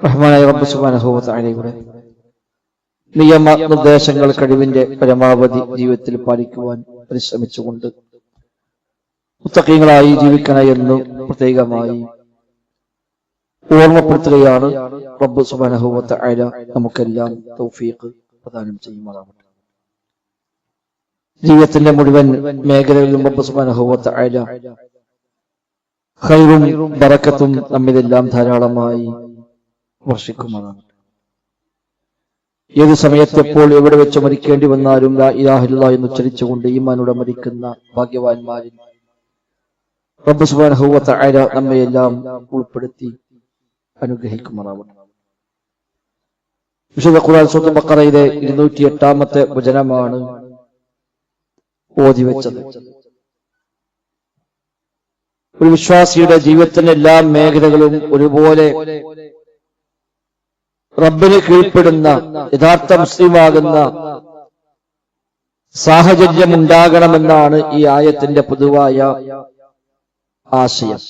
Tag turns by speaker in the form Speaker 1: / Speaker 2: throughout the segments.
Speaker 1: റഹ്മാനായ റബ്ബ് സുബ്ഹാനഹു വ തആലയുടെ നിയമനിർദ്ദേശങ്ങൾ കഴിവിന്റെ പരമാവധി ജീവിതത്തിൽ പാലിക്കുവാൻ പരിശ്രമിച്ചുകൊണ്ട് മുത്തഖീങ്ങളായി ജീവിക്കണമെന്ന് പ്രത്യേകമായി ഓർമ്മപ്പെടുത്തുകയാണ്. റബ്ബ് സുബ്ഹാനഹു വ തആല നമുക്കെല്ലാം തൗഫീഖ് പ്രദാനം ചെയ്യുമാറാവട്ടെ. ജീവിതത്തിന്റെ മുഴുവൻ മേഖലകളിലും റബ്ബ് സുബ്ഹാനഹു വ തആല ഖൈറും ബറക്കത്തും നമ്മിലെല്ലാം ധാരാളമായി വർഷിക്കുമാറാവട്ടെ. ഏത് സമയത്ത് എപ്പോൾ എവിടെ വെച്ച് മരിക്കേണ്ടി വന്നാലും ലാ ഇലാഹ ഇല്ലല്ലാഹ് എന്ന് ഉച്ചരിച്ചുകൊണ്ട് ഈമാനോടെ മരിക്കുന്ന ഭാഗ്യവാന്മാരിൽ റബ്ബ് സുബ്ഹാനഹു വ തആല നമ്മയെല്ലാം ഉൾപ്പെടുത്തി അനുഗ്രഹിക്കുമാറാവട്ടെ. വിശുദ്ധ ഖുർആൻ സൂറത്തുൽ ബഖറയിലെ 208-ാമത്തെ വചനമാണ് ഓതിവെച്ചത്. ഒരു വിശ്വാസിയുടെ ജീവിതത്തിന്റെ എല്ലാ മേഖലകളും ഒരുപോലെ റബ്ബിന് കീഴ്പ്പെടുന്ന യഥാർത്ഥ മുസ്ലിമാകുന്ന സാഹചര്യം ഉണ്ടാകണമെന്നാണ് ഈ ആയത്തിന്റെ പൊതുവായ ആശയം.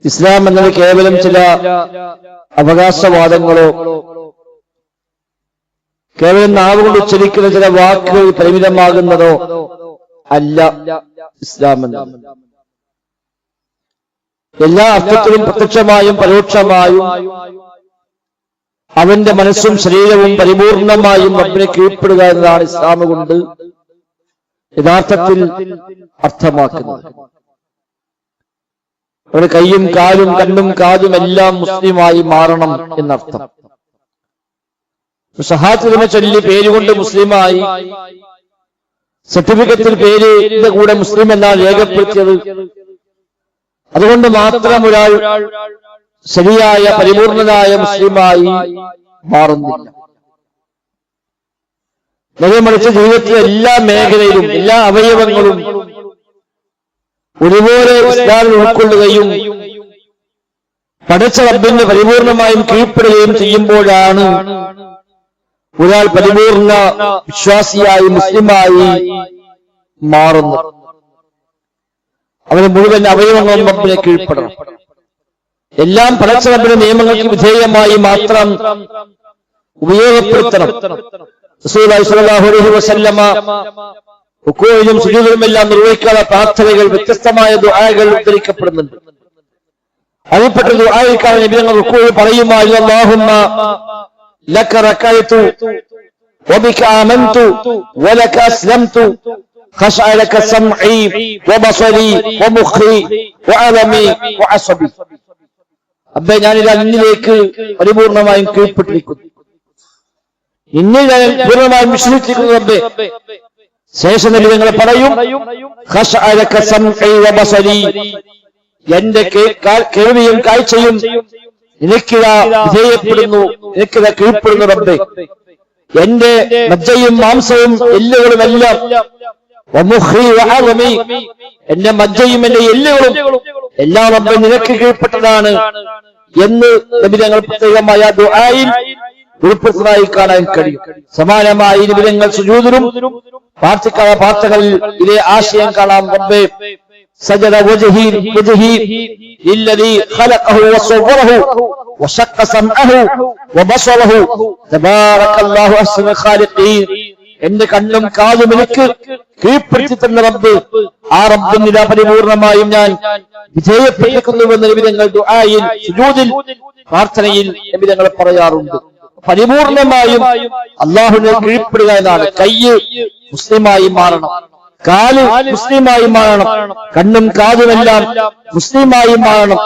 Speaker 1: ഇസ്ലാം എന്നത് കേവലം ചില അവകാശവാദങ്ങളോ കേവലം നാവുകൊണ്ട് ഉച്ചരിക്കുന്ന ചില വാക്കുകൾ പരിമിതമാകുന്നതോ അല്ല. ഇസ്ലാം എന്നത് എല്ലാ അർത്ഥത്തിലും പ്രത്യക്ഷമായും പരോക്ഷമായും അവന്റെ മനസ്സും ശരീരവും പരിപൂർണമായും റബ്ബിനെ കീഴ്പ്പെടുക എന്നതാണ് ഇസ്ലാം കൊണ്ട് യഥാർത്ഥത്തിൽ അർത്ഥമാക്കുന്നത്. അവരുടെ കൈയും കാലും കണ്ണും കാതും എല്ലാം മുസ്ലിമായി മാറണം എന്നർത്ഥം. ഷഹാദത്ത് ചൊല്ലി പേരുകൊണ്ട് മുസ്ലിമായി സർട്ടിഫിക്കറ്റിൽ പേരിന്റെ കൂടെ മുസ്ലിം എന്നാണ് രേഖപ്പെടുത്തിയത്. അതുകൊണ്ട് മാത്രം ഒരാൾ ശരിയായ പരിപൂർണനായ മുസ്ലിമായി മാറുന്നില്ല. നേരെമറിച്ച് ജീവിതത്തിലെ എല്ലാ മേഖലയിലും എല്ലാ അവയവങ്ങളും ഒരുപോലെ ഇസ്ലാമിൽ ഉൾക്കൊള്ളുകയും പടച്ച റബ്ബിന് പരിപൂർണമായും കീഴ്പ്പെടുകയും ചെയ്യുമ്പോഴാണ് ഒരാൾ പരിപൂർണ വിശ്വാസിയായി മുസ്ലിമായി മാറുന്നത്. അവന് മുഴുവൻ അവയവങ്ങളും റബ്ബിനെ കീഴ്പ്പെടണം. എല്ലാം പടച്ച റബ്ബിന്റെ നിയമങ്ങൾക്ക് വിധേയമായി മാത്രം ഉപയോഗപ്പെടുത്തണം. റസൂലുള്ളാഹി സ്വല്ലല്ലാഹു അലൈഹി വസല്ലമ റുകൂഇലും സുജൂദിലും എല്ലാം നിർവഹിക്കാത്ത പ്രാർത്ഥനകൾ, വ്യത്യസ്തമായ ദുആകൾ ഉദ്ധരിക്കപ്പെടുന്നുണ്ട്. അതിൽപ്പെട്ട ദുആയിൽക്കാണ് നബി തങ്ങൾ റുകൂഇൽ പറയുമായിരുന്നു, അല്ലാഹുമ്മ ലക റകഅതു വബിക ആമൻതു വലക അസ്ലംതു ഖശഅ ലക സമഈ വബസരി വമുഖി വഅലമി വഅസബി. അബ്ബേ, ഞാനിതാ നിന്നിലേക്ക് പരിപൂർണമായും കീഴ്പ്പെട്ടിരിക്കുന്നു, നിന്നിൽ ഞാൻ പൂർണ്ണമായും വിശ്വസിച്ചിരിക്കുന്നു റബ്ബേ. ശേഷം നബി തങ്ങൾ പറയും, ഖശഅ ലക സമഈ വബസരി, എന്റെ കേൾവിയും കാഴ്ചയും നിനക്കിതാ വിധേയപ്പെടുന്നു, നിനക്കിതാ കീഴ്പ്പെടുന്നു റബ്ബേ. എന്റെ മജ്ജയും മാംസവും എല്ലുകളുമെല്ലാം എന്റെ മജ്ജയും എന്റെ എല്ലുകളും എല്ലാം റബ്ബേ നിനക്ക് കീഴ്പ്പെട്ടതാണ് എന്ന് നബി തങ്ങൾ പ്രത്യേകമായ ദുആയിൽ ഉൾപ്പെടുന്നതായി കാണാൻ കഴിയും. സമാനമായി നബി തങ്ങൾ സുജൂദിലും പ്രാർത്ഥിക്കാത്ത പ്രാർത്ഥനകളിൽ ഇതേ ആശയം കാണാം. റബ്ബേ സജദ വജ്ഹി ലില്ലദീ ഖലഖഹു വസവ്വറഹു വശഖ സമഅഹു വബസറഹു തബാറകല്ലാഹു അഹ്സനുൽ ഖാലിഖീൻ. എന്റെ കണ്ണും കാതും എനിക്ക് കീഴ്പ്പെടുത്തി തന്ന റബ്ബ്, ആ റബ്ബിന് പരിപൂർണമായും ഞാൻ വിധേയപ്പെട്ടിരിക്കുന്നുവെന്ന് നബി തങ്ങൾ ദുആയിൽ സുജൂദിൽ പ്രാർത്ഥനയിൽ നബി തങ്ങൾ പറയാറുണ്ട്. പരിപൂർണമായും അല്ലാഹുവിനെ കീഴ്പ്പെടുക എന്നാണ്. കയ്യ് മുസ്ലിമായി മാറണം, കാല് മുസ്ലിമായി മാറണം, കണ്ണും കാതുമെല്ലാം മുസ്ലിമായി മാറണം.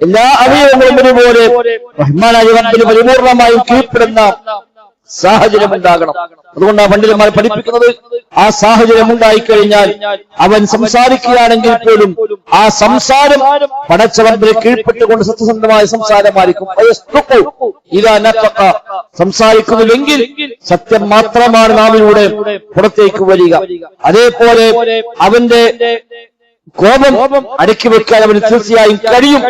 Speaker 1: എല്ലാ അവയവങ്ങളും ഒരുപോലെ റഹ്മാനായ റബ്ബിന് പരിപൂർണമായും കീഴ്പ്പെടുന്ന സാഹചര്യം ഉണ്ടാകണം. അതുകൊണ്ടാണ് പണ്ഡിതന്മാർ പഠിപ്പിക്കുന്നത്, ആ സാഹചര്യം ഉണ്ടായിക്കഴിഞ്ഞാൽ അവൻ സംസാരിക്കുകയാണെങ്കിൽ പോലും ആ സംസാരം പടച്ച റബ്ബിനെ കീഴ്പ്പെട്ടുകൊണ്ട് സത്യസന്ധമായ സംസാരമായിരിക്കും. സംസാരിക്കുന്നുവെങ്കിൽ സത്യം മാത്രമാണ് നാമിലൂടെ പുറത്തേക്ക് വരിക. അതേപോലെ അവന്റെ കോപം അടക്കി വെക്കാൻ അവന് തീർച്ചയായും കഴിയും.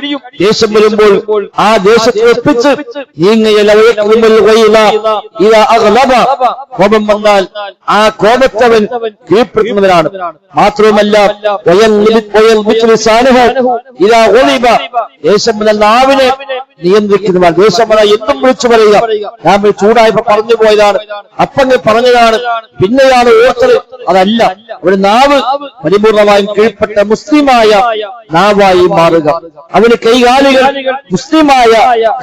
Speaker 1: ദേഷ്യം വരുമ്പോൾ ആ ദേഷ്യത്തെ ഒപ്പിച്ച് കോപം വന്നാൽ ആ കോപത്തവൻ കീഴ്പ്പെടുത്തുന്നവനാണ്. മാത്രവുമല്ല ദേഷ്യം നാവിനെ നിയന്ത്രിക്കുന്നതാണ്. ദേഷ്യം പറഞ്ഞാൽ എന്തും വിളിച്ചു പറയുക. ഞാൻ ചൂടായപ്പോ പറഞ്ഞു പോയതാണ്, അപ്പങ്ങ് പറഞ്ഞതാണ്, പിന്നെയാണ് ഓർത്തത്. അതല്ല, ഒരു നാവ് പരിപൂർണമായും കീഴ്പ്പെട്ട മുസ്ലിമായ നാവായി മാറുക. അവന് കൈകാലികൾ മുസ്ലിമായ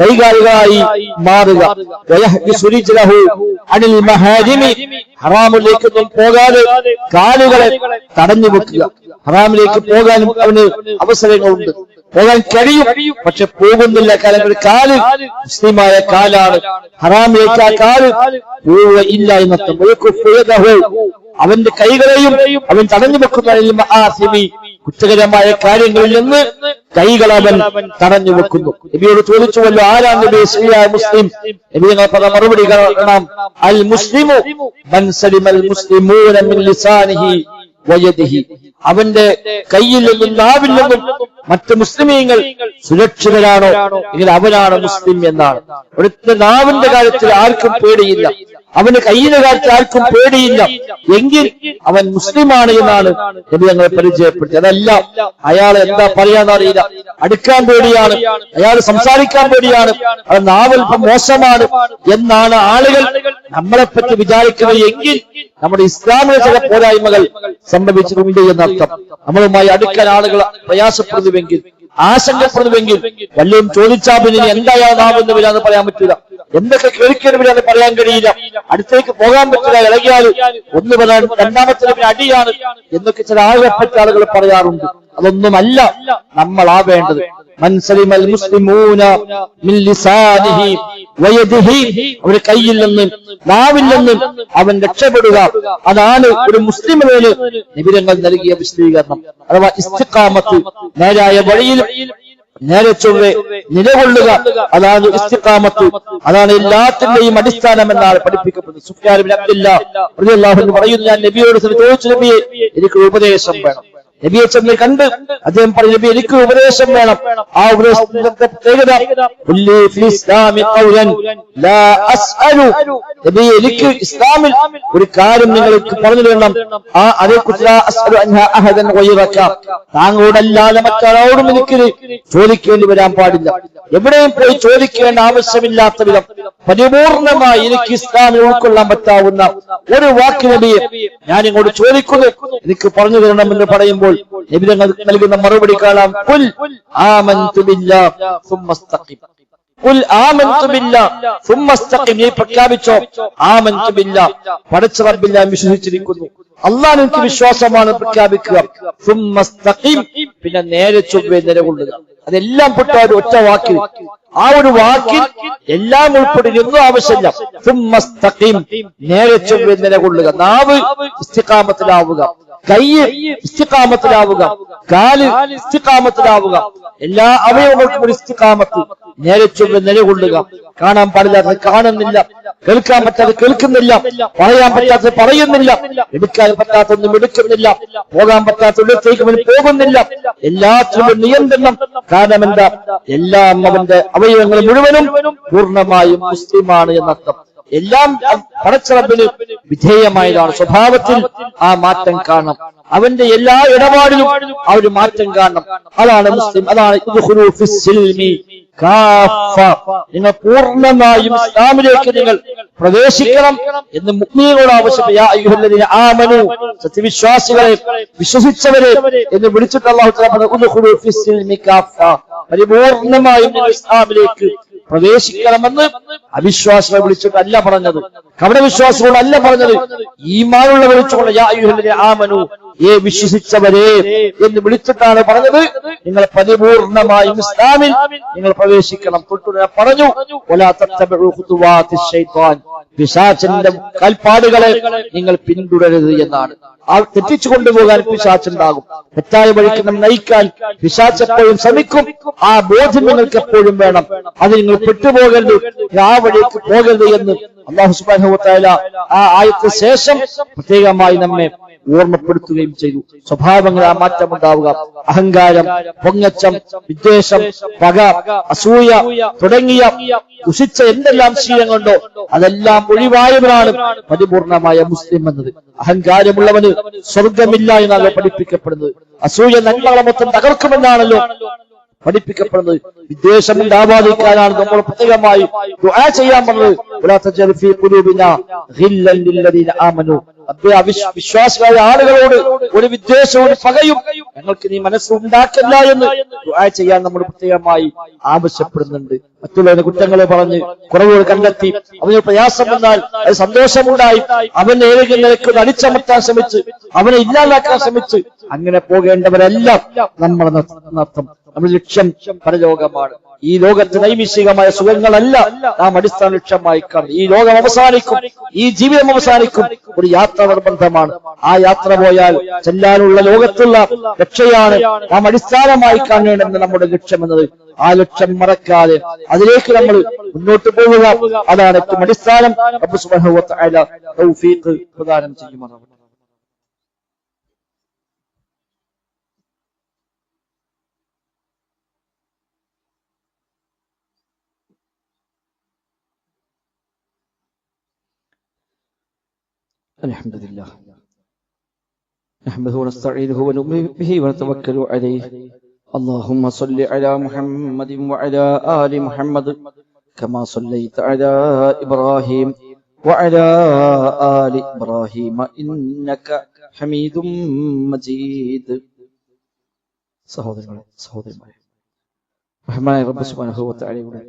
Speaker 1: കൈകാലികളായി മാറുക. അനിൽ മഹാരിമി, ഹറാമിലേക്കൊന്നും പോകാതെ കാലുകളെ തടഞ്ഞു വെക്കുക. ഹറാമിലേക്ക് പോകാനും അവന് അവസരങ്ങളുണ്ട്, പോകാൻ കഴിയും, പക്ഷെ പോകുന്നില്ല. കാരണം ഒരു കാല് മുസ്ലിമായ കാലാണ്. ഹറാമിലേക്ക് ആ കാല് ഇല്ല എന്നർത്ഥം. അവന്റെ കൈകളെയും അവൻ തടഞ്ഞു വെക്കുന്ന കുറ്റകരമായ കാര്യങ്ങളിൽ നിന്ന് കൈകൾ അവൻ തടഞ്ഞു വെക്കുന്നു. നബിയോട് ചോദിച്ചുവല്ലോ, ആരാണ് നബി ശരിയായ മുസ്ലിം? നബി ഞങ്ങൾ പറഞ്ഞ മറുപടി കാണാം, അൽ മുസ്ലിമു മൻ സലിമൽ മുസ്ലിമൂന മിൻ ലിസാനിഹി വയദിഹി. അവന്റെ കയ്യിൽ നിന്നും നാവിൽ നിന്നും മറ്റ് മുസ്ലിമീങ്ങൾ സുരക്ഷിതരാണോ എങ്കിൽ അവനാണ് മുസ്ലിം എന്നാണ്. ഇവിടുത്തെ നാവിന്റെ കാര്യത്തിൽ ആർക്കും പേടിയില്ല, അവന്റെ കയ്യിന്റെ കാര്യത്തിൽ ആർക്കും പേടിയില്ല എങ്കിൽ അവൻ മുസ്ലിമാണ് എന്നാണ് നബി ഞങ്ങളെ പരിചയപ്പെടുത്തി. അതല്ല, അയാൾ എന്താ പറയാന്നറിയില്ല, അടുക്കാൻ പേടിയാണ്, അയാൾ സംസാരിക്കാൻ പേടിയാണ്, അത് നാവൽപ്പം മോശമാണ് എന്നാണ് ആളുകൾ നമ്മളെപ്പറ്റി വിചാരിക്കുന്നത് എങ്കിൽ നമ്മുടെ ഇസ്ലാമിലെ ചില പോരായ്മകൾ സംഭവിച്ചിട്ടുണ്ട് എന്നർത്ഥം. നമ്മളുമായി അടുക്കാൻ ആളുകൾ പ്രയാസപ്പെടുന്നുവെങ്കിൽ, ആശങ്കപ്പെടുന്നുവെങ്കിൽ, വല്ലതും ചോദിച്ചാൽ പിന്നെ എന്തായാ നാമെന്ന് വരാന്ന് പറയാൻ പറ്റില്ല, എന്തൊക്കെ കേൾക്കേണ്ടി വരാന്ന് പറയാൻ കഴിയില്ല, അടുത്തേക്ക് പോകാൻ പറ്റില്ല, ഇളകിയാൽ ഒന്ന് പറയാൻ രണ്ടാമത്തെ അടിയാണ് എന്നൊക്കെ ചില ആളുകളെപ്പറ്റി ആളുകൾ പറയാറുണ്ട്. അതൊന്നുമല്ല നമ്മളാവേണ്ടത്. മൻസലിമൽ മുസ്ലിമൂന മിൻ ലിസാനിഹി വയദിഹി, അവരുടെ കയ്യിൽ നിന്നും നാവിൽ നിന്നും അവൻ രക്ഷപ്പെടുക. അതാണ് ഒരു മുസ്ലിമിന് നിബിധങ്ങൾ നൽകിയ വിശദീകരണം. അഥവാ ഇസ്തിഖാമത്ത്, നേരായ വഴിയിൽ നേരെ ചൊവ്വെ നിലകൊള്ളുക, അതാണ് ഇസ്തിഖാമത്ത്. അതാണ് എല്ലാത്തിന്റെയും അടിസ്ഥാനം എന്നാണ് പഠിപ്പിക്കപ്പെടുന്നത്. സുഫ്യാൻ ഇബ്നു അബ്ദുല്ലാഹ് റളിയല്ലാഹു അൻഹു പറയുന്നു, ഞാൻ നബിയോട് ചോദിച്ചു, നബിയെ എനിക്ക് ഉപദേശം വേണം. നബിയെ ചെന്ന് കണ്ട് അദ്ദേഹം പറഞ്ഞു, നബി എനിക്ക് ഉപദേശം വേണം. ആ ഉപദേശത്തിന്റെ പ്രത്യേകത, നബി എനിക്ക് ഇസ്ലാമിൽ ഒരു കാര്യം നിങ്ങൾക്ക് പറഞ്ഞു തരണം, ആ അതേക്കുറിച്ച് താങ്കളോടല്ലാതെ മറ്റാരോടും എനിക്ക് ചോദിക്കേണ്ടി വരാൻ പാടില്ല. എവിടെയും പോയി ചോദിക്കേണ്ട ആവശ്യമില്ലാത്ത വിധം പരിപൂർണമായി എനിക്ക് ഇസ്ലാമിൽ ഉൾക്കൊള്ളാൻ പറ്റാവുന്ന ഒരു വാക്ക് നബിയെ ഞാൻ ഇങ്ങോട്ട് ചോദിക്കുന്നു, എനിക്ക് പറഞ്ഞു തരണമെന്ന് പറയുമ്പോൾ നബി നൽകുന്ന മറുപടി കാണാം, ഖുൽ ആമൻതു ബില്ലാഹ് സുമ്മ ഇസ്തഖിം. ഖുൽ ആമൻതു ബില്ലാഹ് സുമ്മ ഇസ്തഖിം. നീ പ്രഖ്യാപിച്ചോ, ആമൻതു ബില്ലാഹ്, പടച്ച റബ്ബിൽ ഞാൻ വിശ്വസിച്ചിരിക്കുന്നു, അല്ലാഹ് എനിക്ക് വിശ്വാസമാണ് പ്രഖ്യാപിക്കുക. സുമ്മ ഇസ്തഖിം, പിന്നെ നേരെ ചൊവ്വേ നിലകൊള്ളുക. അതെല്ലാം പെട്ട ഒറ്റ വാക്കിൽ, ആ ഒരു വാക്കിൽ എല്ലാം ഉൾപ്പെട്ടിരുന്നു ആവശ്യമില്ല. സുമ്മ ഇസ്തഖിം, നേരെ ചൊവ്വേ നിലകൊള്ളുക. നാവ് ഇസ്തിഖാമത്തിലാവുക, കൈ ഇസ്തിഖാമത്തിലാവുക, കാല് ഇസ്തിഖാമത്തിലാവുക, എല്ലാ അവയവങ്ങൾക്കും ഒരു ഇസ്തിഖാമത്ത്, നേരെ ചൊവ്വെ നിലകൊള്ളുക. കാണാൻ പാടില്ലാത്തത് കാണുന്നില്ല, കേൾക്കാൻ പറ്റാതെ കേൾക്കുന്നില്ല, പറയാൻ പറ്റാത്തത് പറയുന്നില്ല, എടുക്കാൻ പറ്റാത്തൊന്നും എടുക്കുന്നില്ല, പോകാൻ പറ്റാത്തടത്തേക്ക് പോകുന്നില്ല. എല്ലാത്തിനും നിയന്ത്രണം. കാരണം എന്താ? എല്ലാം അവന്റെ അവയവങ്ങൾ മുഴുവനും പൂർണ്ണമായും മുസ്ലിമാണ് എന്നർത്ഥം. എല്ലാം പടച്ച റബ്ബിന് വിധേയമായതാണ്. സ്വഭാവത്തിൽ ആ മാറ്റം കാണണം, അവന്റെ എല്ലാ ഇടപാടിലും ആ ഒരു മാറ്റം കാണണം. അതാണ് മുസ്ലിം. അതാണ് നിങ്ങൾ പൂർണ്ണമായും ഇസ്ലാമിലേക്ക് നിങ്ങൾ പ്രവേശിക്കണം എന്ന് മുഅ്മിനീങ്ങളോട് ആവശ്യപ്പെട്ടു. ആമനു, സത്യവിശ്വാസികളെ, വിശ്വസിച്ചവരെ എന്ന് വിളിച്ചിട്ട് അല്ലാഹു തആല പരിപൂർണമായും നിങ്ങൾ ഇസ്ലാമിലേക്ക് പ്രവേശിക്കണമെന്ന് അവിശ്വാസികളെ വിളിച്ചിട്ടല്ല പറഞ്ഞത്, കപടവിശ്വാസികളോടല്ല പറഞ്ഞത്, ഈമാനുള്ള വിളിച്ചുകൊണ്ട് യാ അയ്യുഹല്ലദീന ആമനു, വിശ്വസിച്ചവരെ എന്ന് വിളിച്ചിട്ടാണ് പറഞ്ഞത്. നിങ്ങൾ പരിപൂർണമായും ഇസ്ലാമിൽ നിങ്ങൾ പ്രവേശിക്കണം. തൊട്ടുടനെ പറഞ്ഞു, വലാ തത്തബിഉ ഖുതുവാതിശ് ശൈത്താൻ, പിശാചിന്റെ കാൽപ്പാടുകളെ നിങ്ങൾ പിന്തുടരരുത് എന്നാണ്. ആ തെറ്റിച്ചു കൊണ്ടുപോകാൻ പിശാചുണ്ടാകും, തെറ്റായ വഴിക്ക് നമ്മൾ നയിക്കാൻ പിശാച് എപ്പോഴും ശ്രമിക്കും. ആ ബോധ്യം നിങ്ങൾക്ക് എപ്പോഴും വേണം. അത് നിങ്ങൾ പെട്ടുപോകരുത്, ആ വഴിക്ക് പോകരുത് എന്ന് അല്ലാഹു സുബ്ഹാനഹു വ തആല ആ ആയത്തിന് ശേഷം പ്രത്യേകമായി നമ്മെ ഓർമ്മപ്പെടുത്തുകയും ചെയ്തു. സ്വഭാവങ്ങൾ ആ മാറ്റമുണ്ടാവുക. അഹങ്കാരം, പൊങ്ങച്ചം, വിദ്വേഷം, പക, അസൂയ തുടങ്ങിയ ദുഷിച്ച എന്തെല്ലാം ശീലങ്ങളുണ്ടോ അതെല്ലാം ഒഴിവായവനാണ് പരിപൂർണമായ മുസ്ലിം എന്നത്. അഹങ്കാരമുള്ളവന് സ്വർഗമില്ല എന്നാണ് പഠിപ്പിക്കപ്പെടുന്നത്. അസൂയ നന്മകളെ മൊത്തം തകർക്കുമെന്നാണല്ലോ പഠിപ്പിക്കപ്പെടുന്നത്. വിദ്വേഷം ഉണ്ടാവാതിരിക്കാനാണ് നമ്മൾ പ്രത്യേകമായി ദുആ ചെയ്യാൻ പറഞ്ഞത്. വലാ തജൽ ഫീ ഖുലൂബിനാ ഗില്ലൻ ലില്ലദീന ആമനൂ. വിശ്വാസികളായ ആളുകളോട് ഒരു വിദ്വേഷവും പകയും ഞങ്ങൾക്ക് നീ മനസ്സുണ്ടാക്കല്ല എന്ന് ദുആ ചെയ്യാൻ നമ്മൾ പ്രത്യേകമായി ആവശ്യപ്പെടുന്നുണ്ട്. മറ്റുള്ളവരുടെ കുറ്റങ്ങളെ പറഞ്ഞ് കുറവുകൾ കണ്ടെത്തി അവന് പ്രയാസം വന്നാൽ അത് സന്തോഷമുണ്ടായി അവനെ ഏതെങ്കിലും നിലയ്ക്ക് അടിച്ചമർത്താൻ ശ്രമിച്ച് അവനെ ഇല്ലാതാക്കാൻ ശ്രമിച്ച് അങ്ങനെ പോകേണ്ടവരെല്ലാം നമ്മുടെ നർത്ഥം. നമ്മുടെ ലക്ഷ്യം പരലോകമാണ്. ഈ ലോകത്ത് നൈമിഷികമായ സുഖങ്ങളല്ല നാം അടിസ്ഥാന ലക്ഷ്യമായി കാണുന്നത്. ഈ ലോകം അവസാനിക്കും, ഈ ജീവിതം അവസാനിക്കും. ഒരു യാത്ര നിർബന്ധമാണ്. ആ യാത്ര പോയാൽ ചെല്ലാനുള്ള ലോകത്തുള്ള രക്ഷയാണ് നാം അടിസ്ഥാനമായി കാണേണ്ടെന്ന് നമ്മുടെ ലക്ഷ്യം എന്നത്. ആ ലക്ഷ്യം മറക്കാതെ അതിലേക്ക് നമ്മൾ മുന്നോട്ട് പോവുക, അതാണ് ഏറ്റവും അടിസ്ഥാനം. റബ്ബ് സുബ്ഹാനഹു വ തആല തൗഫീഖ് പ്രദാനം ചെയ്യുമാറാവട്ടെ. الحمد لله نحمده ونستعينه ونؤمن به ونتوكل عليه. اللهم صل على محمد وعلى آل محمد كما صليت على إبراهيم وعلى آل إبراهيم إنك حميد مجيد. സഹോദരന്മാരെ, റഹ്മാനായ റബ്ബ് സുബ്ഹാനഹു വ തആലയുടെ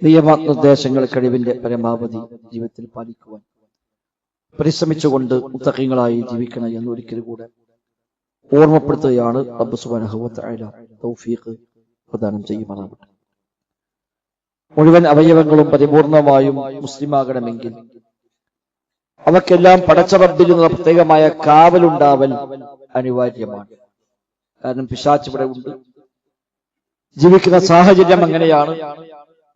Speaker 1: നിയമനിർദ്ദേശങ്ങൾ കഴിവിന്റെ പരമാവധി ജീവിതത്തിൽ പാലിക്കുവാൻ പരിശ്രമിച്ചുകൊണ്ട് മുത്തഖീങ്ങളായി ജീവിക്കണം എന്ന് ഒരിക്കൽ കൂടെ ഓർമ്മപ്പെടുത്തുകയാണ്. റബ്ബ് സുബ്ഹാനഹു വ തആല തൗഫീഖ് പ്രദാനം ചെയ്യുമാറാവട്ടെ. മുഴുവൻ അവയവങ്ങളും പരിപൂർണമായും മുസ്ലിമാകണമെങ്കിൽ അവക്കെല്ലാം പടച്ച റബ്ബിൽ നിന്ന് പ്രത്യേകമായ കാവലുണ്ടാവൽ അനിവാര്യമാണ്. കാരണം പിശാച് ഇവിടെ ഉണ്ട്. ജീവിക്കുന്ന സാഹചര്യം അങ്ങനെയാണ്.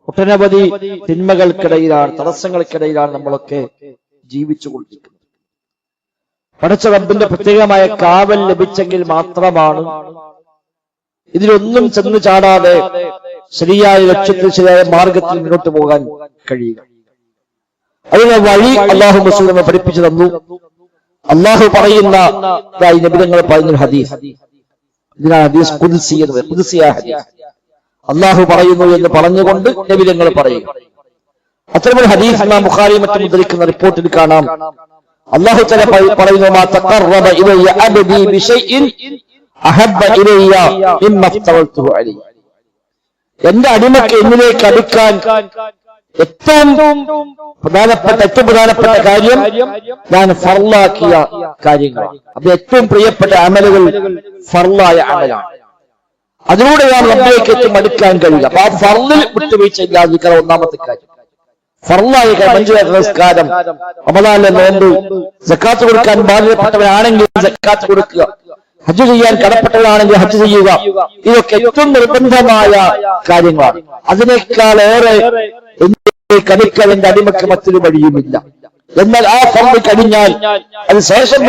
Speaker 1: ഒട്ടനവധി തിന്മകൾക്കിടയിലാണ്, തടസ്സങ്ങൾക്കിടയിലാണ് നമ്മളൊക്കെ ജീവിച്ചുകൊണ്ടിരിക്കുന്നത്. പടച്ച റബ്ബിന്റെ പ്രത്യേകമായ കാവൽ ലഭിച്ചെങ്കിൽ മാത്രമാണ് ഇതിലൊന്നും ചെന്ന് ചാടാതെ ശരിയായ ലക്ഷ്യത്തിൽ ശരിയായ മാർഗത്തിൽ മുന്നോട്ട് പോകാൻ കഴിയുക. അതിന് വഴി അല്ലാഹു റസൂൽ പഠിപ്പിച്ചു തന്നു. അല്ലാഹു പറയുന്ന നബിതങ്ങൾ പറയുന്ന ഹദീസ്, ഇതിനാണ് ഹദീസ് ഖുദ്സി എന്ന് പറയുന്നത്. ഖുദ്സിയായ ഹദീസ്, അല്ലാഹു പറയുന്നു എന്ന് പറഞ്ഞുകൊണ്ട് നബിതങ്ങൾ പറയുക. അത്തരമൊരു ഹദീസ് ഇമാം ബുഖാരി മറ്റും ഉദ്ധരിക്കുന്ന റിപ്പോർട്ടിൽ കാണാം. അല്ലാഹു തആല പറയുന്നു, മാ തഖറബ ഇലയ്യ അബ്ദി ബിശൈഇൻ അഹബ്ബ ഇലയ്യ മിമ്മ ഫതറതുഹു അലൈഹി. എന്റെ അടിമക്ക് എന്നിലേക്ക് അടുക്കാൻ ഏറ്റവും പ്രധാനപ്പെട്ട കാര്യം ഞാൻ ഫർളാക്കിയ കാര്യങ്ങളാണ്. അത് ഏറ്റവും പ്രിയപ്പെട്ട അമലുകൾ ഫർളായ അമലാണ്. അതിലൂടെയാണ് റബ്ബിലേക്ക് ഏറ്റവും അടുക്കാൻ കഴിയുക. അപ്പൊ ആ ഫർളിൽ വിട്ടുവീഴ്ച ഇല്ലാതിരിക്കാൻ ഒന്നാമത്തെ കാര്യം. ഫർളായ നമസ്കാരം, റമദാനിലെ നോമ്പ്, സക്കാത്ത് കൊടുക്കാൻ ബാധ്യതപ്പെട്ടവരാണെങ്കിൽ സക്കാത്ത് കൊടുക്കുക, ഹജ്ജ് ചെയ്യാൻ കടപ്പെട്ടവരാണെങ്കിൽ ഹജ്ജ് ചെയ്യുക. ഇതൊക്കെ ഏറ്റവും നിർബന്ധമായ കാര്യങ്ങളാണ്. അതിനേക്കാളേറെ കണിക്കാൻ എന്റെ അടിമക്ക് മറ്റൊരു വഴിയുമില്ല. എന്നാൽ ആ ഫർള് കഴിഞ്ഞാൽ അത് ശേഷം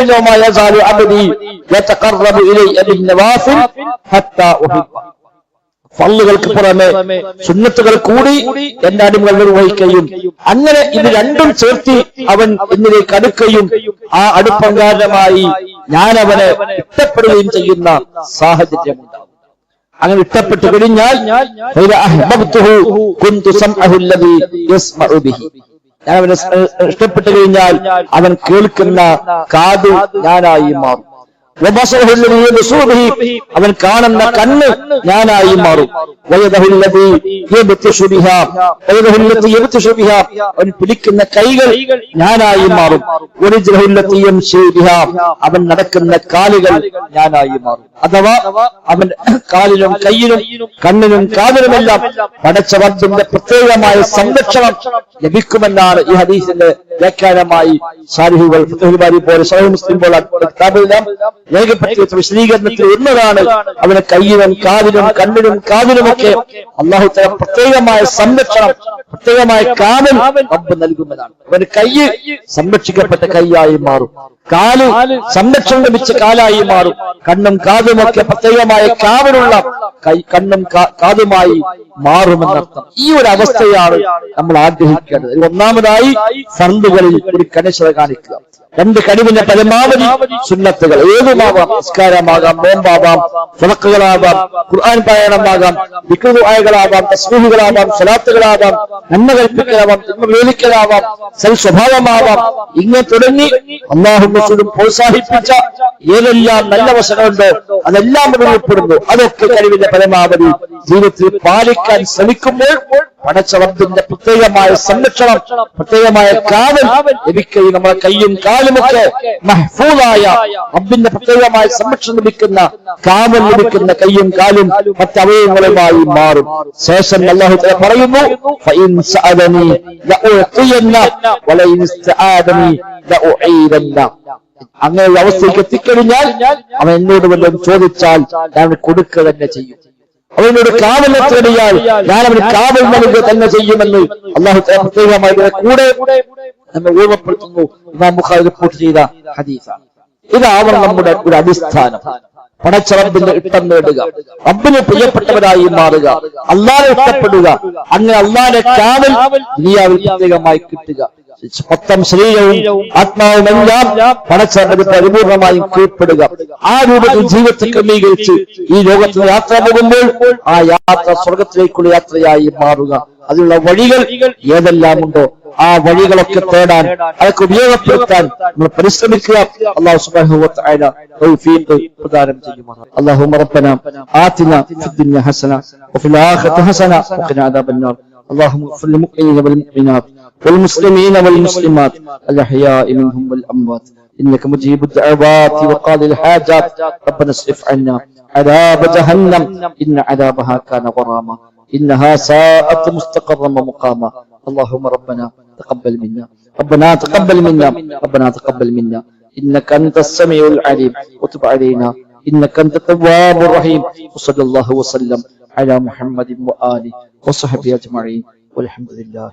Speaker 1: ഫർളുകൾക്ക് പുറമെ സുന്നത്തുകൾ കൂടി എന്റെ അടിമകൾ നിർവഹിക്കുകയും അങ്ങനെ ഇത് രണ്ടും ചേർത്തി അവൻ എന്നിലേക്ക് അടുക്കുകയും ആ അടുപ്പം കാരണമായി ഞാൻ അവനെ ഇഷ്ടപ്പെടുകയും ചെയ്യുന്ന സാഹചര്യമുണ്ടാകും. അങ്ങനെ ഇഷ്ടപ്പെട്ടു കഴിഞ്ഞാൽ ഞാൻ അവനെ ഇഷ്ടപ്പെട്ടു കഴിഞ്ഞാൽ അവൻ കേൾക്കുന്ന കാത് ഞാനായി മാറും. അവൻ കാണുന്ന കണ്ണ് ഞാനായി മാറും. അവൻ പിടിക്കുന്ന കൈകൾ ഞാനായി മാറും. അവൻ നടക്കുന്ന കാലുകൾ ഞാനായി മാറും. അഥവാ അവൻ കാലിലും കയ്യിലും കണ്ണിനും കാതിലുമെല്ലാം പടച്ച റബ്ബിന്റെ പ്രത്യേകമായ സംരക്ഷണം ലഭിക്കുമെന്നാണ് ഈ ഹദീസിന്റെ വ്യാഖ്യാനമായി ശാരിഹുകൾ പോലെ സഹീഹ് മുസ്ലിം പോലെ രേഖപ്പെടുത്തിയ വിശദീകരണത്തിൽ ഒന്നതാണ് അവന് കയ്യിലും കാതിലും കണ്ണിലും കാതിലുമൊക്കെ അല്ലാഹു തആല പ്രത്യേകമായ സംരക്ഷണം, പ്രത്യേകമായ കാവൽ റബ്ബ് നൽകുന്നതാണ്. അവന് കൈ സംരക്ഷിക്കപ്പെട്ട കൈയായി മാറും. കാല് സംരക്ഷണം ലഭിച്ച കാലായി മാറും. കണ്ണും കാതുമൊക്കെ പ്രത്യേകമായ കാവലുള്ള കണ്ണും കാതുമായി മാറുമെന്നർത്ഥം. ഈ ഒരു അവസ്ഥയാണ് നമ്മൾ ആഗ്രഹിക്കേണ്ടത്. ഒന്നാമതായി ഫർളുകളിൽ ഒരു കണിശത കാണിക്കുക. രണ്ട് കഴിവിന്റെ പരമാവധി സുന്നത്തുകൾ ഏതുമാവാം, നിസ്കാരമാകാം, നോമ്പാവാം, സ്വതക്കുകളാവാം, ഖുർആൻ പാരായണമാകാം, ദിക്ർ ദുആകളാവാം, തസ്ബീഹുകളാവാം, സ്വലാത്തുകളാവാം, നന്മ കൽപ്പിക്കലാവാം, തിന്മ വിരോധിക്കലാവാം, സൽ സ്വഭാവമാവാം, ഇങ്ങനെ തുടങ്ങി അല്ലാഹുവും റസൂലും പ്രോത്സാഹിപ്പിച്ച ഏതെല്ലാം നല്ല വശങ്ങളുണ്ടോ അതെല്ലാം ഉൾപ്പെടുന്നു. അതൊക്കെ കഴിവിന്റെ പരമാവധി ജീവിതത്തിൽ പാലിക്കാൻ ശ്രമിക്കുമ്പോൾ പടച്ച റബ്ബിന്റെ പ്രത്യേകമായ സംരക്ഷണം, പ്രത്യേകമായ കാവൽ ലഭിക്കുകയും നമ്മുടെ കയ്യും കാലുമൊക്കെ മഹ്ഫൂദായ റബ്ബിന്റെ പ്രത്യേകമായ സംരക്ഷണം ലഭിക്കുന്ന കാവൽ ലഭിക്കുന്ന കയ്യും കാലും മറ്റവയവങ്ങളുമായി മാറും. ശേഷം അല്ലാഹു തആല പറയുന്നു, ഫഇൻ സഅലനി ലഉഅതിയന്ന വലഇൻ ഇസ്തആദനി ലഉഈദന്ന. അങ്ങനെ ഒരു അവസ്ഥയ്ക്ക് എത്തിക്കഴിഞ്ഞാൽ അവൻ എന്നോട് വല്ലതും ചോദിച്ചാൽ ഞാൻ കൊടുക്കുക തന്നെ ചെയ്യും. അവനോട് കാവൽ തേടിയാൽ ഞാൻ അവന് കാവൽ നൽകുക തന്നെ ചെയ്യുമെന്ന് അല്ലാഹു തആല പ്രത്യേകമായി കൂടെ നമ്മെ ഓർമ്മപ്പെടുത്തുന്നു. ഇമാം ബുഖാരി റിപ്പോർട്ട് ചെയ്ത ഹദീസാണ്. ഇതാവണം നമ്മുടെ ഒരു അടിസ്ഥാനം. പടച്ച റബ്ബിന്റെ ഇഷ്ടം നേടുക, റബ്ബിന് പ്രിയപ്പെട്ടവരായി മാറുക, അല്ലാഹുവിനെ ഇഷ്ടപ്പെടുക. അങ്ങനെ അല്ലാഹുവിന്റെ കാവൽ ദുനിയാവിൽ പ്രത്യേകമായി കിട്ടുക. മൊത്തം ശരീരവും ആത്മാവുമെല്ലാം പടച്ച റബ്ബിന് പരിപൂർണമായും കീഴ്പ്പെടുക. ആ രൂപത്തിൽ ജീവിതത്തെ ക്രമീകരിച്ച് ഈ ലോകത്തിന് യാത്ര പോകുമ്പോൾ ആ യാത്ര സ്വർഗത്തിലേക്കുള്ള യാത്രയായി മാറുക. അതിനുള്ള വഴികൾ ഏതെല്ലാം ഉണ്ടോ ആ വഴികളൊക്കെ തേടാൻ, അതൊക്കെ ഉപയോഗപ്പെടുത്താൻ നമ്മൾ പരിശ്രമിക്കുക. അല്ലാഹു സുബ്ഹാനഹു വ തആല തൗഫീഖ് പ്രദാനം ചെയ്യുമാറാകട്ടെ. അല്ലാഹുമ്മ റബ്ബനാ ആതിനാ ഫിദ് ദുനിയ ഹസന വഫിൽ ആഖിറതി ഹസന വഖിനാ അദാബന്നാർ. اللهم اغفر للمؤمنين والمؤمنات والمسلمين والمسلمات الأحياء منهم والأموات إنك مجيب الدعوات وقاضي الحاجات. ربنا اصرف عنا عذاب جهنم إن عذابها كان غراما إنها ساءت مستقرا ومقاما. اللهم ربنا تقبل منا ربنا تقبل منا ربنا تقبل منا إنك أنت السميع العليم وتب علينا إنك أنت التواب الرحيم. وصلى الله وسلم على محمد وآله وصحبه أجمعين والحمد لله.